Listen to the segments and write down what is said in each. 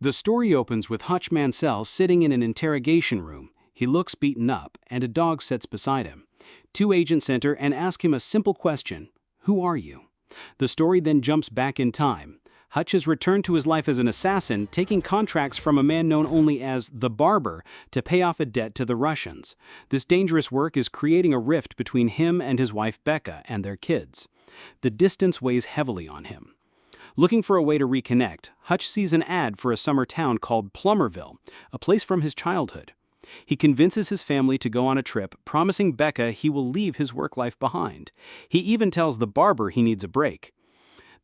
The story opens with Hutch Mansell sitting in an interrogation room. He looks beaten up, and a dog sits beside him. Two agents enter and ask him a simple question: "Who are you?" The story then jumps back in time. Hutch has returned to his life as an assassin, taking contracts from a man known only as the Barber to pay off a debt to the Russians. This dangerous work is creating a rift between him and his wife Becca and their kids. The distance weighs heavily on him. Looking for a way to reconnect, Hutch sees an ad for a summer town called Plummerville, a place from his childhood. He convinces his family to go on a trip, promising Becca he will leave his work life behind. He even tells the barber he needs a break.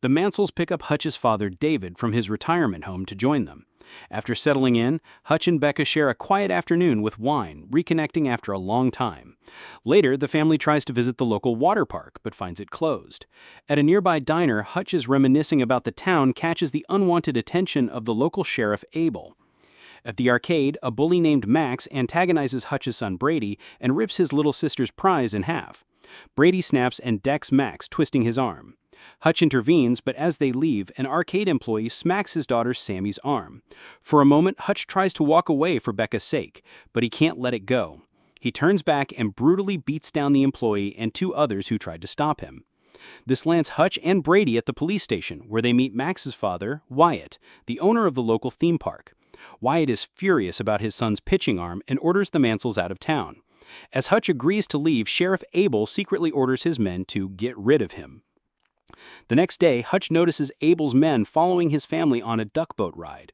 The Mansells pick up Hutch's father, David, from his retirement home to join them. After settling in, Hutch and Becca share a quiet afternoon with wine, reconnecting after a long time. Later, the family tries to visit the local water park, but finds it closed. At a nearby diner, Hutch is reminiscing about the town catches the unwanted attention of the local sheriff, Abel. At the arcade, a bully named Max antagonizes Hutch's son Brady and rips his little sister's prize in half. Brady snaps and decks Max, twisting his arm. Hutch intervenes, but as they leave, an arcade employee smacks his daughter Sammy's arm. For a moment, Hutch tries to walk away for Becca's sake, but he can't let it go. He turns back and brutally beats down the employee and two others who tried to stop him. This lands Hutch and Brady at the police station, where they meet Max's father, Wyatt, the owner of the local theme park. Wyatt is furious about his son's pitching arm and orders the Mansells out of town. As Hutch agrees to leave, Sheriff Abel secretly orders his men to get rid of him. The next day, Hutch notices Abel's men following his family on a duckboat ride.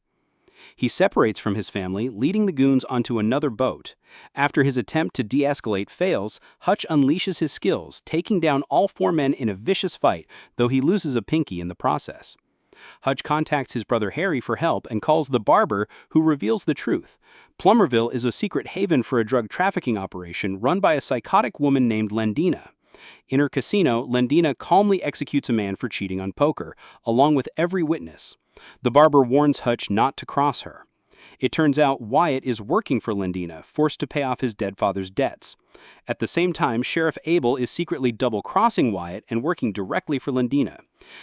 He separates from his family, leading the goons onto another boat. After his attempt to de-escalate fails, Hutch unleashes his skills, taking down all four men in a vicious fight, though he loses a pinky in the process. Hutch contacts his brother Harry for help and calls the barber, who reveals the truth. Plummerville is a secret haven for a drug trafficking operation run by a psychotic woman named Lendina. In her casino, Lendina calmly executes a man for cheating on poker, along with every witness. The barber warns Hutch not to cross her. It turns out Wyatt is working for Lendina, forced to pay off his dead father's debts. At the same time, Sheriff Abel is secretly double-crossing Wyatt and working directly for Lendina.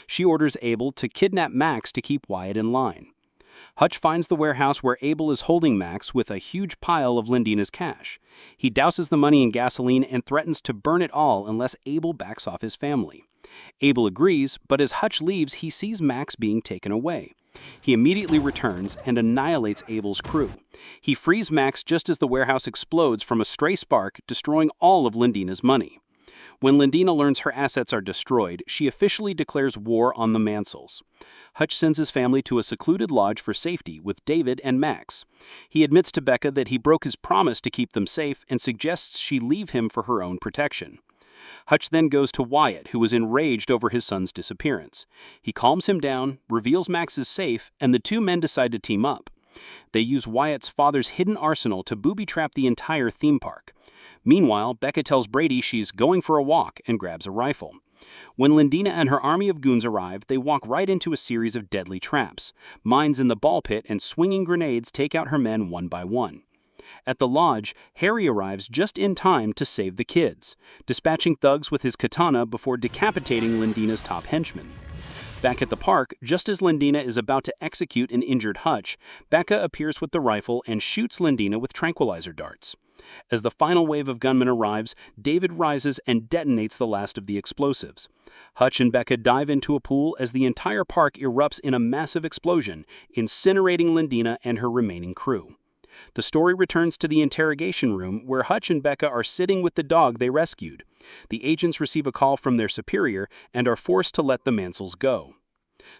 She orders Abel to kidnap Max to keep Wyatt in line. Hutch finds the warehouse where Abel is holding Max with a huge pile of Lendina's cash. He douses the money in gasoline and threatens to burn it all unless Abel backs off his family. Abel agrees, but as Hutch leaves, he sees Max being taken away. He immediately returns and annihilates Abel's crew. He frees Max just as the warehouse explodes from a stray spark, destroying all of Lendina's money. When Lendina learns her assets are destroyed, she officially declares war on the Mansells. Hutch sends his family to a secluded lodge for safety with David and Max. He admits to Becca that he broke his promise to keep them safe and suggests she leave him for her own protection. Hutch then goes to Wyatt, who is enraged over his son's disappearance. He calms him down, reveals Max is safe, and the two men decide to team up. They use Wyatt's father's hidden arsenal to booby-trap the entire theme park. Meanwhile, Becca tells Brady she's going for a walk and grabs a rifle. When Lendina and her army of goons arrive, they walk right into a series of deadly traps. Mines in the ball pit and swinging grenades take out her men one by one. At the lodge, Harry arrives just in time to save the kids, dispatching thugs with his katana before decapitating Lendina's top henchman. Back at the park, just as Lendina is about to execute an injured Hutch, Becca appears with the rifle and shoots Lendina with tranquilizer darts. As the final wave of gunmen arrives, David rises and detonates the last of the explosives. Hutch and Becca dive into a pool as the entire park erupts in a massive explosion, incinerating Lendina and her remaining crew. The story returns to the interrogation room where Hutch and Becca are sitting with the dog they rescued. The agents receive a call from their superior and are forced to let the Mansells go.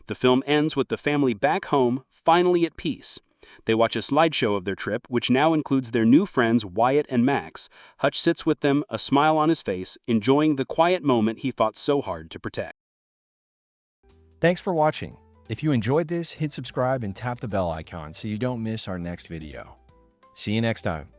The film ends with the family back home, finally at peace. They watch a slideshow of their trip, which now includes their new friends Wyatt and Max. Hutch sits with them, a smile on his face, enjoying the quiet moment he fought so hard to protect. Thanks for watching. If you enjoyed this, hit subscribe and tap the bell icon so you don't miss our next video. See you next time.